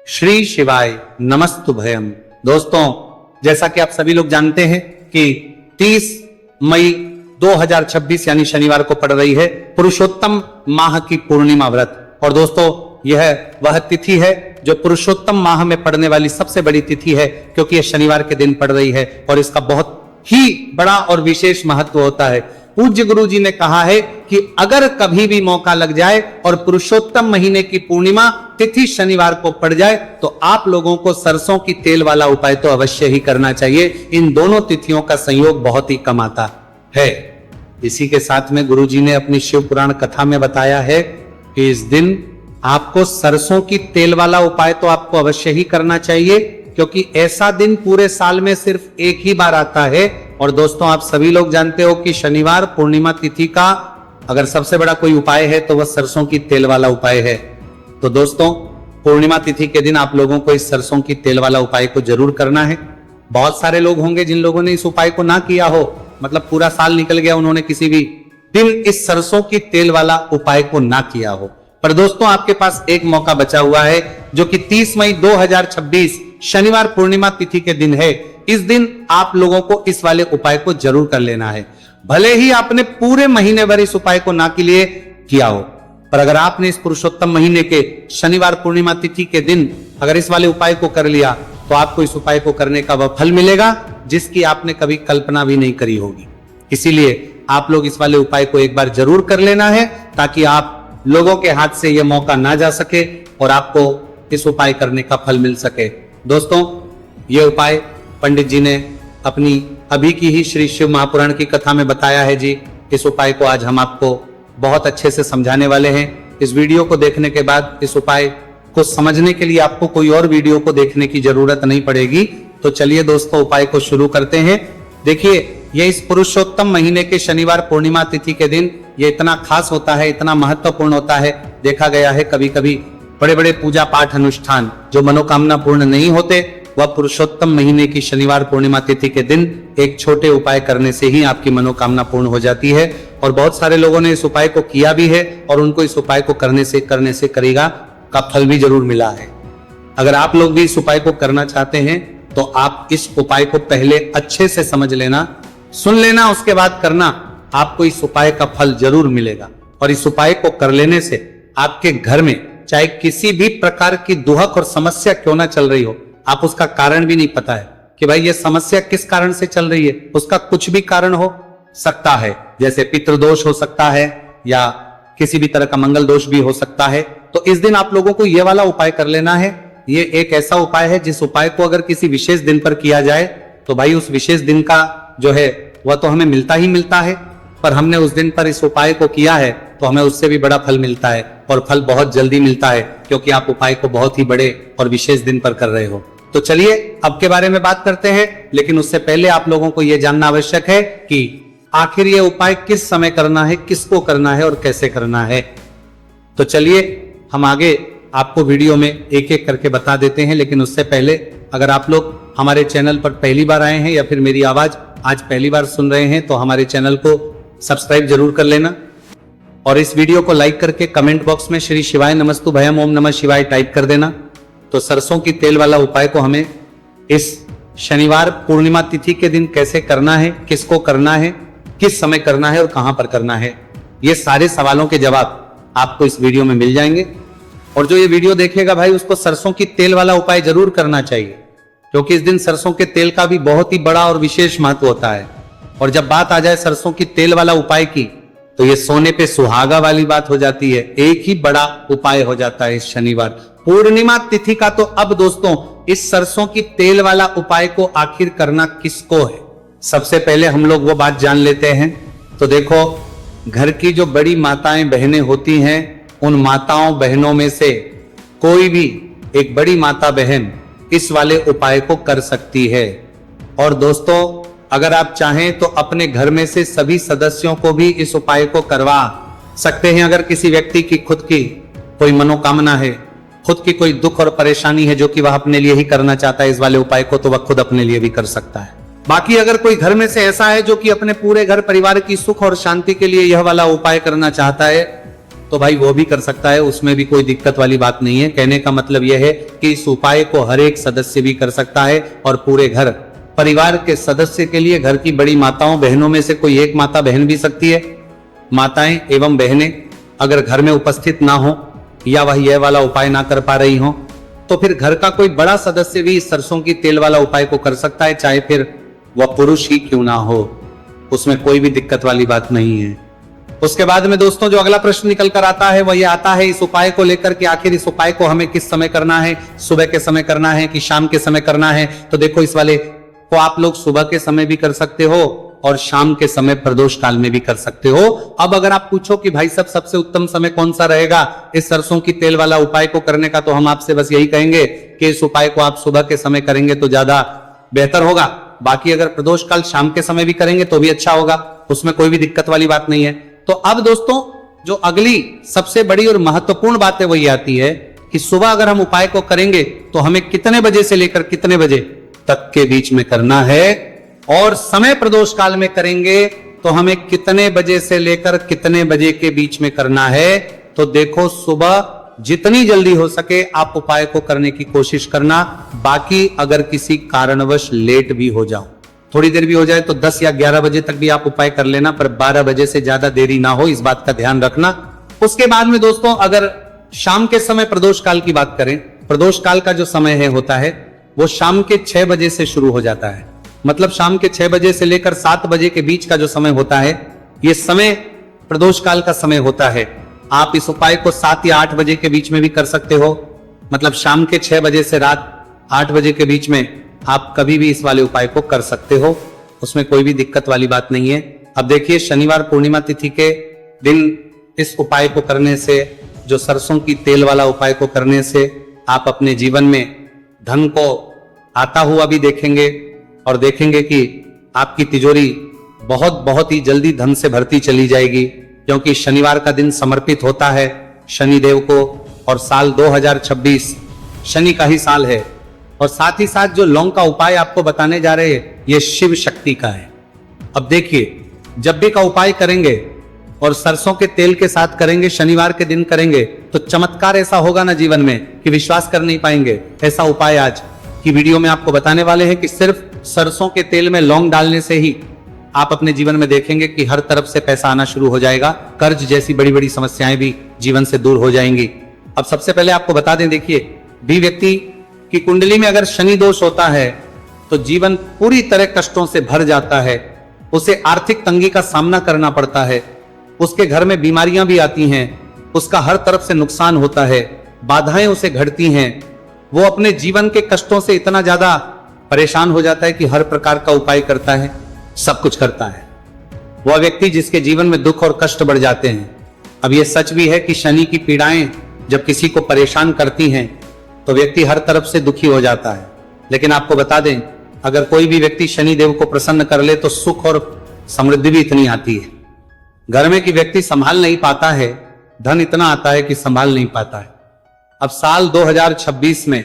श्री शिवाय नमस्तुभयम। दोस्तों, जैसा कि आप सभी लोग जानते हैं कि 30 मई 2026 यानी शनिवार को पड़ रही है पुरुषोत्तम माह की पूर्णिमा व्रत। और दोस्तों, यह वह तिथि है जो पुरुषोत्तम माह में पड़ने वाली सबसे बड़ी तिथि है, क्योंकि यह शनिवार के दिन पड़ रही है और इसका बहुत ही बड़ा और विशेष महत्व होता है। पूज्य गुरु जी ने कहा है कि अगर कभी भी मौका लग जाए और पुरुषोत्तम महीने की पूर्णिमा तिथि शनिवार को पड़ जाए तो आप लोगों को सरसों की तेल वाला उपाय तो अवश्य ही करना चाहिए। इन दोनों तिथियों का संयोग बहुत ही कम आता है। इसी के साथ में गुरु जी ने अपनी शिव पुराण कथा में बताया है कि इस दिन आपको सरसों की तेल वाला उपाय तो आपको अवश्य ही करना चाहिए, क्योंकि ऐसा दिन पूरे साल में सिर्फ एक ही बार आता है। और दोस्तों, आप सभी लोग जानते हो कि शनिवार पूर्णिमा तिथि का अगर सबसे बड़ा कोई उपाय है तो वह सरसों की तेल वाला उपाय है। तो दोस्तों, पूर्णिमा तिथि के दिन आप लोगों को इस सरसों की तेल वाला उपाय को जरूर करना है। बहुत सारे लोग होंगे जिन लोगों ने इस उपाय को ना किया हो, मतलब पूरा साल निकल गया, उन्होंने किसी भी दिन इस सरसों की तेल वाला उपाय को ना किया हो। पर दोस्तों, आपके पास एक मौका बचा हुआ है जो कि 30 मई 2026 शनिवार पूर्णिमा तिथि के दिन है। इस दिन आप लोगों को इस वाले उपाय को जरूर कर लेना है। भले ही आपने पूरे महीने भर इस उपाय को ना के लिए किया हो, पर अगर आपने इस पुरुषोत्तम महीने के शनिवार पूर्णिमा तिथि के दिन अगर इस वाले उपाय को कर लिया तो आपको इस उपाय को करने का वह फल मिलेगा जिसकी आपने कभी कल्पना भी नहीं करी होगी। इसीलिए आप लोग इस वाले उपाय को एक बार जरूर कर लेना है, ताकि आप लोगों के हाथ से यह मौका ना जा सके और आपको इस उपाय करने का फल मिल सके। दोस्तों, यह उपाय पंडित जी ने अपनी अभी की ही श्री शिव महापुराण की कथा में बताया है जी। इस उपाय को आज हम आपको बहुत अच्छे से समझाने वाले हैं। इस वीडियो को देखने के बाद इस उपाय को समझने के लिए आपको कोई और वीडियो को देखने की जरूरत नहीं पड़ेगी। तो चलिए दोस्तों, उपाय को शुरू करते हैं। देखिए, यह इस पुरुषोत्तम महीने के शनिवार पूर्णिमा तिथि के दिन ये इतना खास होता है, इतना महत्वपूर्ण होता है। देखा गया है कभी कभी बड़े बड़े पूजा पाठ अनुष्ठान जो मनोकामना पूर्ण नहीं होते, वह पुरुषोत्तम महीने की शनिवार पूर्णिमा तिथि के दिन एक छोटे उपाय करने से ही आपकी मनोकामना पूर्ण हो जाती है। और बहुत सारे लोगों ने इस उपाय को किया भी है और उनको इस उपाय को करने से करेगा का फल भी जरूर मिला है। अगर आप लोग भी इस उपाय को करना चाहते हैं तो आप इस उपाय को पहले अच्छे से समझ लेना, सुन लेना, उसके बाद करना। आपको इस उपाय का फल जरूर मिलेगा। और इस उपाय को कर लेने से आपके घर में चाहे किसी भी प्रकार की दुहक और समस्या क्यों ना चल रही हो, आप उसका कारण भी नहीं पता है कि भाई ये समस्या किस कारण से चल रही है, उसका कुछ भी कारण हो सकता है। जैसे पितृदोष हो सकता है या किसी भी तरह का मंगल दोष भी हो सकता है। तो इस दिन आप लोगों को ये वाला उपाय कर लेना है। ये एक ऐसा उपाय है जिस उपाय को अगर किसी विशेष दिन पर किया जाए तो भाई उस विशेष दिन का जो है वह तो हमें मिलता ही मिलता है, पर हमने उस दिन पर इस उपाय को किया है तो हमें उससे भी बड़ा फल मिलता है, और फल बहुत जल्दी मिलता है, क्योंकि आप उपाय को बहुत ही बड़े और विशेष दिन पर कर रहे हो। तो चलिए अब के बारे में बात करते हैं, लेकिन उससे पहले आप लोगों को यह जानना आवश्यक है कि आखिर यह उपाय किस समय करना है, किसको करना है और कैसे करना है। तो चलिए हम आगे आपको वीडियो में एक एक करके बता देते हैं। लेकिन उससे पहले अगर आप लोग हमारे चैनल पर पहली बार आए हैं या फिर मेरी आवाज आज पहली बार सुन रहे हैं तो हमारे चैनल को सब्सक्राइब जरूर कर लेना, और इस वीडियो को लाइक करके कमेंट बॉक्स में श्री शिवाय नमस्तुभयम ओम नमः शिवाय टाइप कर देना। तो सरसों की तेल वाला उपाय को हमें इस शनिवार पूर्णिमा तिथि के दिन कैसे करना है, किसको करना है, किस समय करना है और कहां पर करना है, ये सारे सवालों के जवाब आपको इस वीडियो में मिल जाएंगे। और जो ये वीडियो देखेगा भाई उसको सरसों की तेल वाला उपाय जरूर करना चाहिए, क्योंकि इस दिन सरसों के तेल का भी बहुत ही बड़ा और विशेष महत्व होता है। और जब बात आ जाए सरसों की तेल वाला उपाय की तो ये सोने पे सुहागा वाली बात हो जाती है। एक ही बड़ा उपाय हो जाता है इस शनिवार पूर्णिमा तिथि का। तो अब दोस्तों, इस सरसों की तेल वाला उपाय को आखिर करना किसको है, सबसे पहले हम लोग वो बात जान लेते हैं। तो देखो, घर की जो बड़ी माताएं बहनें होती हैं, उन माताओं बहनों में से कोई भी एक बड़ी माता बहन इस वाले उपाय को कर सकती है। और दोस्तों, अगर आप चाहें तो अपने घर में से सभी सदस्यों को भी इस उपाय को करवा सकते हैं। अगर किसी व्यक्ति की खुद की कोई मनोकामना है, खुद की कोई दुख और परेशानी है जो कि वह अपने लिए ही करना चाहता है इस वाले उपाय को, तो वह खुद अपने लिए भी कर सकता है। बाकी अगर कोई घर में से ऐसा है जो कि अपने पूरे घर परिवार की सुख और शांति के लिए यह वाला उपाय करना चाहता है, तो भाई वो भी कर सकता है, उसमें भी कोई दिक्कत वाली बात नहीं है। कहने का मतलब यह है कि इस उपाय को हर एक सदस्य भी कर सकता है और पूरे घर परिवार के सदस्य के लिए, घर की बड़ी माताओं बहनों में से कोई एक माता बहन भी सकती है। माताएं एवं बहनें अगर घर में उपस्थित ना हो या वह यह वाला उपाय ना कर पा रही हो, तो फिर घर का कोई बड़ा सदस्य भी इस सरसों की तेल वाला उपाय को कर सकता है, चाहे फिर वह पुरुष ही क्यों ना हो, उसमें कोई भी दिक्कत वाली बात नहीं है। उसके बाद में दोस्तों जो अगला प्रश्न निकल कर आता है वह यह आता है इस उपाय को लेकर कि आखिर इस उपाय को हमें किस समय करना है, सुबह के समय करना है कि शाम के समय करना है। तो देखो, इस वाले को आप लोग सुबह के समय भी कर सकते हो और शाम के समय प्रदोष काल में भी कर सकते हो। अब अगर आप पूछो कि भाई साहब सबसे उत्तम समय कौन सा रहेगा इस सरसों की तेल वाला उपाय को करने का, तो हम आपसे बस यही कहेंगे कि इस उपाय को आप सुबह के समय करेंगे तो ज्यादा बेहतर होगा। बाकी अगर प्रदोष काल शाम के समय भी करेंगे तो भी अच्छा होगा, उसमें कोई भी दिक्कत वाली बात नहीं है। तो अब दोस्तों जो अगली सबसे बड़ी और महत्वपूर्ण बात है वो ये आती है कि सुबह अगर हम उपाय को करेंगे तो हमें कितने बजे से लेकर कितने बजे तक के बीच में करना है, और समय प्रदोष काल में करेंगे तो हमें कितने बजे से लेकर कितने बजे के बीच में करना है। तो देखो, सुबह जितनी जल्दी हो सके आप उपाय को करने की कोशिश करना। बाकी अगर किसी कारणवश लेट भी हो जाओ, थोड़ी देर भी हो जाए, तो 10 या 11 बजे तक भी आप उपाय कर लेना, पर 12 बजे से ज्यादा देरी ना हो, इस बात का ध्यान रखना। उसके बाद में दोस्तों अगर शाम के समय प्रदोष काल की बात करें, प्रदोष काल का जो समय है होता है वो शाम के 6 बजे से शुरू हो जाता है। मतलब शाम के 6 बजे से लेकर 7 बजे के बीच का जो समय होता है, ये समय प्रदोष काल का समय होता है। आप इस उपाय को 7 या 8 बजे के बीच में भी कर सकते हो। मतलब शाम के 6 बजे से रात 8 बजे के बीच में आप कभी भी इस वाले उपाय को कर सकते हो, उसमें कोई भी दिक्कत वाली बात नहीं है। अब देखिए, शनिवार पूर्णिमा तिथि के दिन इस उपाय को करने से, जो सरसों की तेल वाला उपाय को करने से आप अपने जीवन में धन को आता हुआ भी देखेंगे और देखेंगे कि आपकी तिजोरी बहुत ही जल्दी धन से भरती चली जाएगी, क्योंकि शनिवार का दिन समर्पित होता है शनिदेव को, और साल 2026 शनि का ही साल है। और साथ ही साथ जो लौंग का उपाय आपको बताने जा रहे हैं ये शिव शक्ति का है। अब देखिए, जब भी का उपाय करेंगे और सरसों के तेल के साथ करेंगे, शनिवार के दिन करेंगे, तो चमत्कार ऐसा होगा ना जीवन में कि विश्वास कर नहीं पाएंगे। ऐसा उपाय आज की वीडियो में आपको बताने वाले हैं कि सिर्फ सरसों के तेल में लौंग डालने से ही आप अपने जीवन में देखेंगे कि हर तरफ से पैसा आना शुरू हो जाएगा, कर्ज जैसी बड़ी बड़ी समस्याएं भी जीवन से दूर हो जाएंगी। अब सबसे पहले आपको बता दें, देखिए, भी व्यक्ति की कुंडली में अगर शनि दोष होता है तो जीवन पूरी तरह कष्टों से भर जाता है, उसे आर्थिक तंगी का सामना करना पड़ता है, उसके घर में बीमारियां भी आती हैं, उसका हर तरफ से नुकसान होता है, बाधाएं उसे घटती हैं, वो अपने जीवन के कष्टों से इतना ज्यादा परेशान हो जाता है कि हर प्रकार का उपाय करता है, सब कुछ करता है। वह व्यक्ति जिसके जीवन में दुख और कष्ट बढ़ जाते हैं। अब यह सच भी है कि शनि की पीड़ाएं जब किसी को परेशान करती हैं तो व्यक्ति हर तरफ से दुखी हो जाता है। लेकिन आपको बता दें, अगर कोई भी व्यक्ति शनि देव को प्रसन्न कर ले तो सुख और समृद्धि भी इतनी आती है। घर में कि व्यक्ति संभाल नहीं पाता है, धन इतना आता है कि संभाल नहीं पाता है। अब साल 2026 में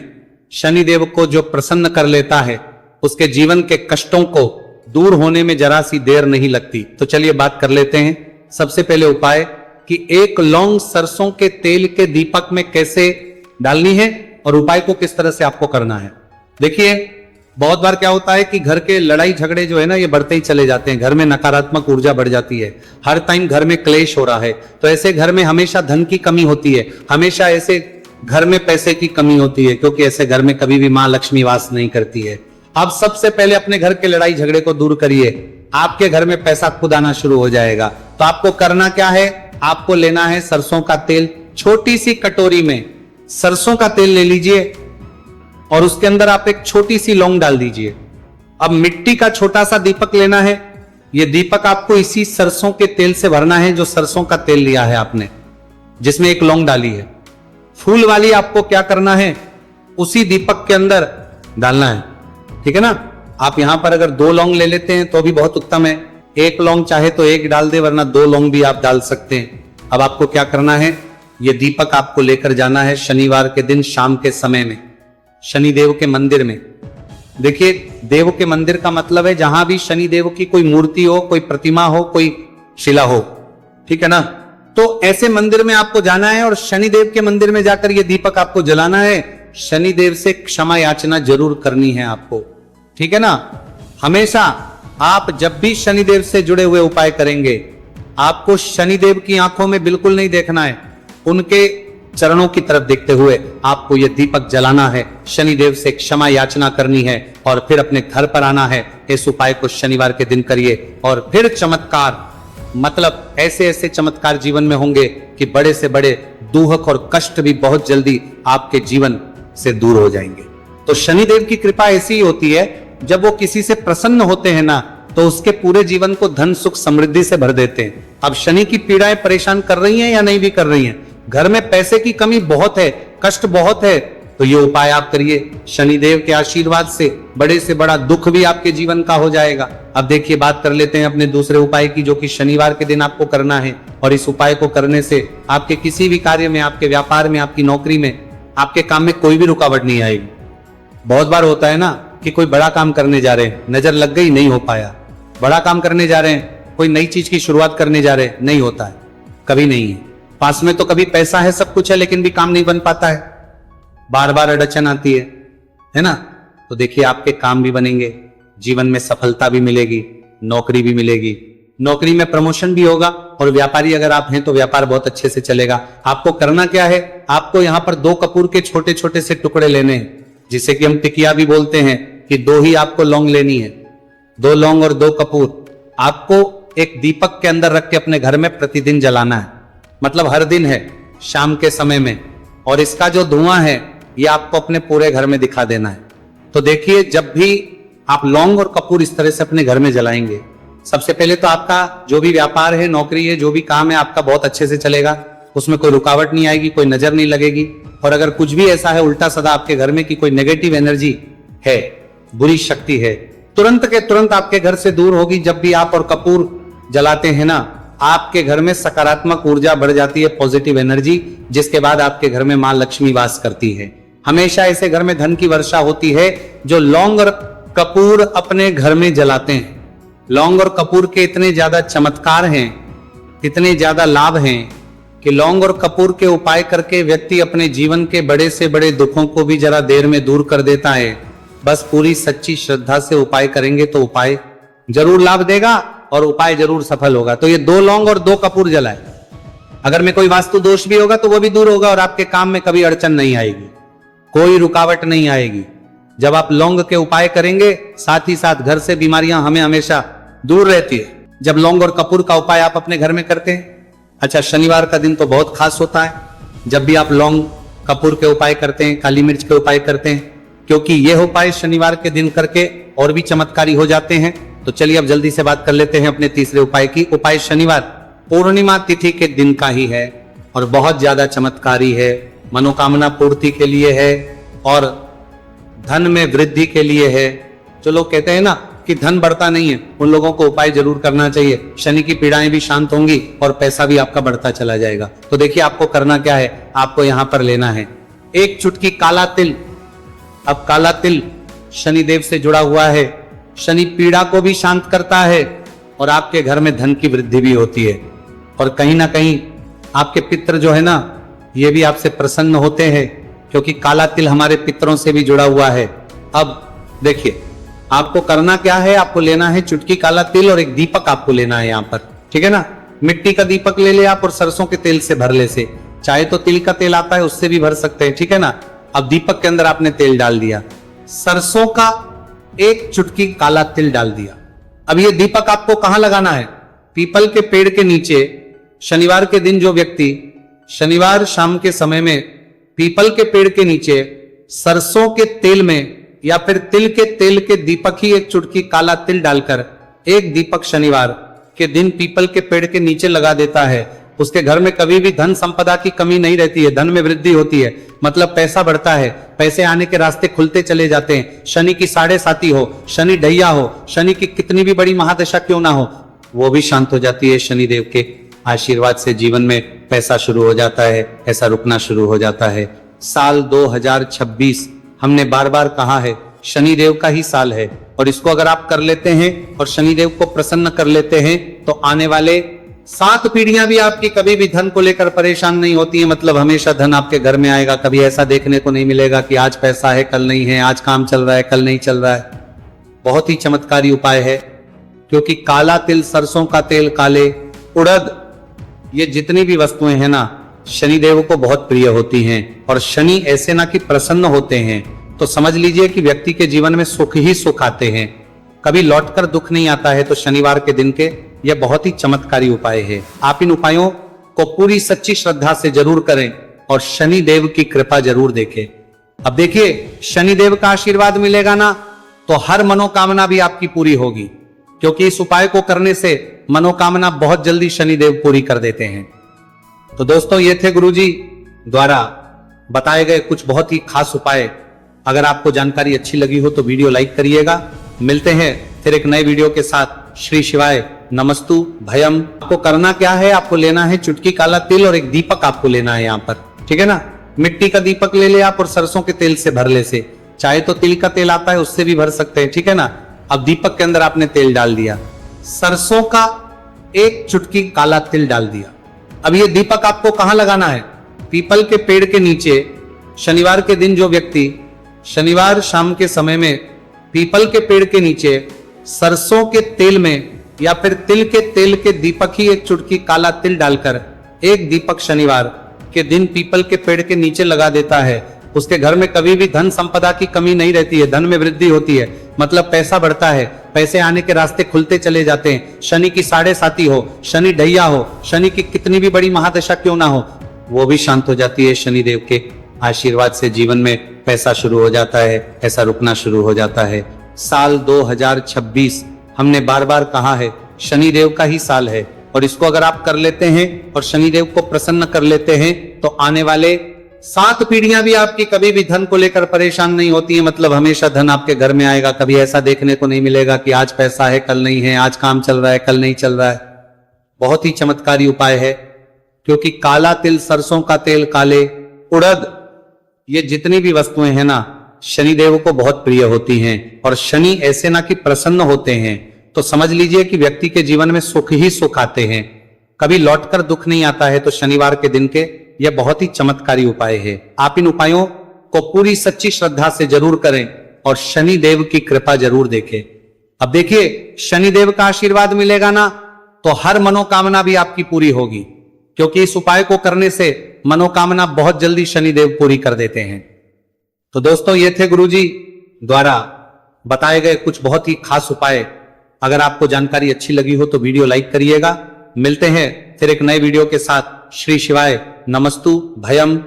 शनि देव को जो प्रसन्न कर लेता है उसके जीवन के कष्टों को दूर होने में जरा सी देर नहीं लगती। तो चलिए बात कर लेते हैं। सबसे पहले उपाय कि एक लौंग सरसों के तेल के दीपक में कैसे डालनी है और उपाय को किस तरह से आपको करना है। देखिए, बहुत बार क्या होता है कि घर के लड़ाई झगड़े जो है ना, ये बढ़ते ही चले जाते हैं, घर में नकारात्मक ऊर्जा बढ़ जाती है, हर टाइम घर में क्लेश हो रहा है, तो ऐसे घर में हमेशा धन की कमी होती है, हमेशा ऐसे घर में पैसे की कमी होती है, क्योंकि ऐसे घर में कभी भी मां लक्ष्मी वास नहीं करती है। अब सबसे पहले अपने घर के लड़ाई झगड़े को दूर करिए, आपके घर में पैसा खुद आना शुरू हो जाएगा। तो आपको करना क्या है, आपको लेना है सरसों का तेल, छोटी सी कटोरी में सरसों का तेल ले लीजिए और उसके अंदर आप एक छोटी सी लौंग डाल दीजिए। अब मिट्टी का छोटा सा दीपक लेना है, यह दीपक आपको इसी सरसों के तेल से भरना है, जो सरसों का तेल लिया है आपने, जिसमें एक लौंग डाली है। फूल वाली आपको क्या करना है, उसी दीपक के अंदर डालना है, ठीक है ना। आप यहां पर अगर 2 लौंग ले लेते हैं तो भी बहुत उत्तम है, 1 लौंग चाहे तो 1 डाल दे, वरना 2 लौंग भी आप डाल सकते हैं। अब आपको क्या करना है, यह दीपक आपको लेकर जाना है शनिवार के दिन शाम के समय में शनि देव के मंदिर में। देखिए, देव के मंदिर का मतलब है जहां भी शनि देव की कोई मूर्ति हो, कोई प्रतिमा हो, कोई शिला हो, ठीक है ना। तो ऐसे मंदिर में आपको जाना है और शनिदेव के मंदिर में जाकर ये दीपक आपको जलाना है। शनिदेव से क्षमा याचना जरूर करनी है आपको, ठीक है ना। हमेशा आप जब भी शनिदेव से जुड़े हुए उपाय करेंगे, आपको शनिदेव की आंखों में बिल्कुल नहीं देखना है, उनके चरणों की तरफ देखते हुए आपको यह दीपक जलाना है, शनिदेव से क्षमा याचना करनी है और फिर अपने घर पर आना है। इस उपाय को शनिवार के दिन करिए और फिर चमत्कार, मतलब ऐसे ऐसे चमत्कार जीवन में होंगे कि बड़े से बड़े दुख और कष्ट भी बहुत जल्दी आपके जीवन से दूर हो जाएंगे। तो शनिदेव की कृपा ऐसी ही होती है, जब वो किसी से प्रसन्न होते हैं ना, तो उसके पूरे जीवन को धन सुख समृद्धि से भर देते हैं। अब शनि की पीड़ाएं परेशान कर रही हैं या नहीं भी कर रही हैं, घर में पैसे की कमी बहुत है, कष्ट बहुत है, तो ये उपाय आप करिए। शनिदेव के आशीर्वाद से बड़ा दुख भी आपके जीवन का हो जाएगा। अब देखिए, बात कर लेते हैं अपने दूसरे उपाय की, जो कि शनिवार के दिन आपको करना है। और इस उपाय को करने से आपके किसी भी कार्य में, आपके व्यापार में, आपकी नौकरी में, आपके काम में कोई भी रुकावट नहीं आएगी। बहुत बार होता है ना कि कोई बड़ा काम करने जा रहे हैं, नजर लग गई, नहीं हो पाया। बड़ा काम करने जा रहे हैं, कोई नई चीज की शुरुआत करने जा रहे हैं, नहीं होता है, कभी नहीं है। पास में तो कभी पैसा है, सब कुछ है, लेकिन भी काम नहीं बन पाता है, बार बार अड़चन आती है ना। तो देखिए, आपके काम भी बनेंगे, जीवन में सफलता भी मिलेगी, नौकरी भी मिलेगी, नौकरी में प्रमोशन भी होगा, और व्यापारी अगर आप हैं तो व्यापार बहुत अच्छे से चलेगा। आपको करना क्या है, आपको यहाँ पर 2 कपूर के छोटे छोटे से टुकड़े लेने हैं, जिसे कि हम टिकिया भी बोलते हैं, कि 2 ही आपको लौंग लेनी है, 2 लौंग और 2 कपूर आपको एक दीपक के अंदर रख के अपने घर में प्रतिदिन जलाना है, मतलब हर दिन है, शाम के समय में। और इसका जो धुआं है, ये आपको अपने पूरे घर में दिखा देना है। तो देखिए, जब भी आप लौंग और कपूर इस तरह से अपने घर में जलाएंगे, सबसे पहले तो आपका जो भी व्यापार है, नौकरी है, जो भी काम है, आपका बहुत अच्छे से चलेगा, उसमें कोई रुकावट नहीं आएगी, कोई नजर नहीं लगेगी। और अगर कुछ भी ऐसा है उल्टा सदा आपके घर में कि कोई नेगेटिव एनर्जी है, बुरी शक्ति है, तुरंत के तुरंत आपके घर से दूर होगी। जब भी आप और कपूर जलाते हैं ना, आपके घर में सकारात्मक ऊर्जा बढ़ जाती है, पॉजिटिव एनर्जी, जिसके बाद आपके घर में मां लक्ष्मी वास करती है। हमेशा ऐसे घर में धन की वर्षा होती है जो लौंग और कपूर अपने घर में जलाते हैं। लौंग और कपूर के इतने ज्यादा चमत्कार हैं, इतने ज्यादा लाभ हैं, कि लौंग और कपूर के उपाय करके व्यक्ति अपने जीवन के बड़े से बड़े दुखों को भी जरा देर में दूर कर देता है। बस पूरी सच्ची श्रद्धा से उपाय करेंगे तो उपाय जरूर लाभ देगा और उपाय जरूर सफल होगा। तो ये 2 लौंग और 2 कपूर जलाए। अगर में कोई वास्तु दोष भी होगा तो वो भी दूर होगा और आपके काम में कभी अड़चन नहीं आएगी, कोई रुकावट नहीं आएगी। जब आप लौंग के उपाय करेंगे, साथ ही साथ घर से बीमारियां हमें हमेशा दूर रहती है, जब लौंग और कपूर का उपाय आप अपने घर में करते हैं। अच्छा, शनिवार का दिन तो बहुत खास होता है, जब भी आप लौंग कपूर के उपाय करते हैं, काली मिर्च के उपाय करते हैं, क्योंकि यह उपाय शनिवार के दिन करके और भी चमत्कारी हो जाते हैं। तो चलिए अब जल्दी से बात कर लेते हैं अपने तीसरे उपाय की। उपाय शनिवार पूर्णिमा तिथि के दिन का ही है और बहुत ज्यादा चमत्कारी है, मनोकामना पूर्ति के लिए है और धन में वृद्धि के लिए है। जो लोग कहते हैं ना कि धन बढ़ता नहीं है, उन लोगों को उपाय जरूर करना चाहिए। शनि की पीड़ाएं भी शांत होंगी और पैसा भी आपका बढ़ता चला जाएगा। तो देखिए, आपको करना क्या है, आपको यहां पर लेना है 1 चुटकी काला तिल। अब काला तिल शनिदेव से जुड़ा हुआ है, शनि पीड़ा को भी शांत करता है और आपके घर में धन की वृद्धि भी होती है। और कहीं ना कहीं आपके पितर जो है ना, ये भी आपसे प्रसन्न होते हैं, क्योंकि काला तिल हमारे पितरों से भी जुड़ा हुआ है। अब देखिए, आपको करना क्या है, आपको लेना है चुटकी काला तिल और एक दीपक आपको लेना है यहाँ पर, ठीक है ना। मिट्टी का दीपक ले ले आप और सरसों के तेल से भर ले से, चाहे तो तिल का तेल आता है उससे भी भर सकते हैं, ठीक है ना। अब दीपक के अंदर आपने तेल डाल दिया, सरसों का 1 चुटकी काला तिल डाल दिया। अब ये दीपक आपको कहां लगाना है, पीपल के पेड़ के नीचे। शनिवार के दिन जो व्यक्ति शनिवार शाम के समय में पीपल के पेड़ के नीचे सरसों के तेल में या फिर तिल के तेल के दीपक ही 1 चुटकी काला तिल डालकर एक दीपक शनिवार के दिन पीपल के पेड़ के नीचे लगा देता है, उसके घर में कभी भी धन संपदा की कमी नहीं रहती है, धन में वृद्धि होती है, मतलब पैसा बढ़ता है, पैसे आने के रास्ते खुलते चले जाते हैं। शनि की 7.5 हो, शनि ढैया हो, शनि की कितनी भी बड़ी महादशा क्यों ना हो, वो भी शांत हो जाती है। शनिदेव के आशीर्वाद से जीवन में पैसा शुरू हो जाता है, ऐसा रुकना शुरू हो जाता है। साल 2026 हमने बार बार कहा है, शनिदेव का ही साल है, और इसको अगर आप कर लेते हैं और शनिदेव को प्रसन्न कर लेते हैं तो आने वाले 7 पीढ़ियां भी आपकी कभी भी धन को लेकर परेशान नहीं होती है, मतलब हमेशा धन आपके घर में आएगा। कभी ऐसा देखने को नहीं मिलेगा कि आज पैसा है कल नहीं है, आज काम चल रहा है कल नहीं चल रहा है। बहुत ही चमत्कारी उपाय है, क्योंकि काला तिल, सरसों का तेल, काले उड़द, ये जितनी भी वस्तुएं हैं ना, शनिदेव को बहुत प्रिय होती हैं। और शनि ऐसे ना कि प्रसन्न होते हैं, तो समझ लीजिए कि व्यक्ति के जीवन में सुख ही सुख आते हैं, कभी लौटकर दुख नहीं आता है। तो शनिवार के दिन के यह बहुत ही चमत्कारी उपाय है। आप इन उपायों को पूरी सच्ची श्रद्धा से जरूर करें और शनिदेव की कृपा जरूर देखें। अब देखिए, शनिदेव का आशीर्वाद मिलेगा ना, तो हर मनोकामना भी आपकी पूरी होगी, क्योंकि इस उपाय को करने से मनोकामना बहुत जल्दी शनिदेव पूरी कर देते हैं। तो दोस्तों, ये थे गुरुजी द्वारा बताए गए कुछ बहुत ही खास उपाय। अगर आपको जानकारी अच्छी लगी हो तो वीडियो लाइक करिएगा। मिलते हैं फिर एक नए वीडियो के साथ। श्री शिवाय नमस्तु भयम। आपको करना क्या है, आपको लेना है चुटकी काला तिल और एक दीपक आपको लेना है यहाँ पर, ठीक है ना। मिट्टी का दीपक ले ले आप और सरसों के तेल से भर ले से, चाहे तो तिल का तेल आता है उससे भी भर सकते हैं, ठीक है ना। अब दीपक के अंदर आपने तेल डाल दिया, सरसों का एक चुटकी काला तिल डाल दिया। अब ये दीपक आपको कहां लगाना है, पीपल के पेड़ के नीचे। शनिवार के दिन जो व्यक्ति शनिवार शाम के समय में पीपल के पेड़ के नीचे सरसों के तेल में या फिर तिल के तेल के दीपक ही एक चुटकी काला तिल डालकर एक दीपक शनिवार के दिन पीपल के पेड़ के नीचे लगा देता है, उसके घर में कभी भी धन संपदा की कमी नहीं रहती है, धन में वृद्धि होती है, मतलब पैसा बढ़ता है, पैसे आने के रास्ते खुलते चले जाते हैं। शनि की 7.5 हो, शनि ढैया हो, शनि की कितनी भी बड़ी महादशा क्यों ना हो, वो भी शांत हो जाती है। शनिदेव के आशीर्वाद से जीवन में पैसा शुरू हो जाता है, ऐसा रुकना शुरू हो जाता है। साल 2026 हमने बार बार कहा है शनिदेव का ही साल है, और इसको अगर आप कर लेते हैं और शनिदेव को प्रसन्न कर लेते हैं तो आने वाले 7 पीढ़ियां भी आपकी कभी भी धन को लेकर परेशान नहीं होती है, मतलब हमेशा धन आपके घर में आएगा। कभी ऐसा देखने को नहीं मिलेगा कि आज पैसा है कल नहीं है, आज काम चल रहा है कल नहीं चल रहा है। बहुत ही चमत्कारी उपाय है, क्योंकि काला तिल, सरसों का तेल, काले उड़द, ये जितनी भी वस्तुएं हैं ना, शनिदेव को बहुत प्रिय होती हैं। और शनि ऐसे ना कि प्रसन्न होते हैं, तो समझ लीजिए कि व्यक्ति के जीवन में सुख ही सुख आते हैं, कभी लौटकर दुख नहीं आता है। तो शनिवार के दिन के यह बहुत ही चमत्कारी उपाय है। आप इन उपायों को पूरी सच्ची श्रद्धा से जरूर करें और शनिदेव की कृपा जरूर देखें। अब देखिए, शनिदेव का आशीर्वाद मिलेगा ना, तो हर मनोकामना भी आपकी पूरी होगी, क्योंकि इस उपाय को करने से मनोकामना बहुत जल्दी शनिदेव पूरी कर देते हैं। तो दोस्तों, ये थे गुरुजी द्वारा बताए गए कुछ बहुत ही खास उपाय। अगर आपको जानकारी अच्छी लगी हो तो वीडियो लाइक करिएगा। मिलते हैं फिर एक नए वीडियो के साथ। श्री शिवाय नमस्तु भयम।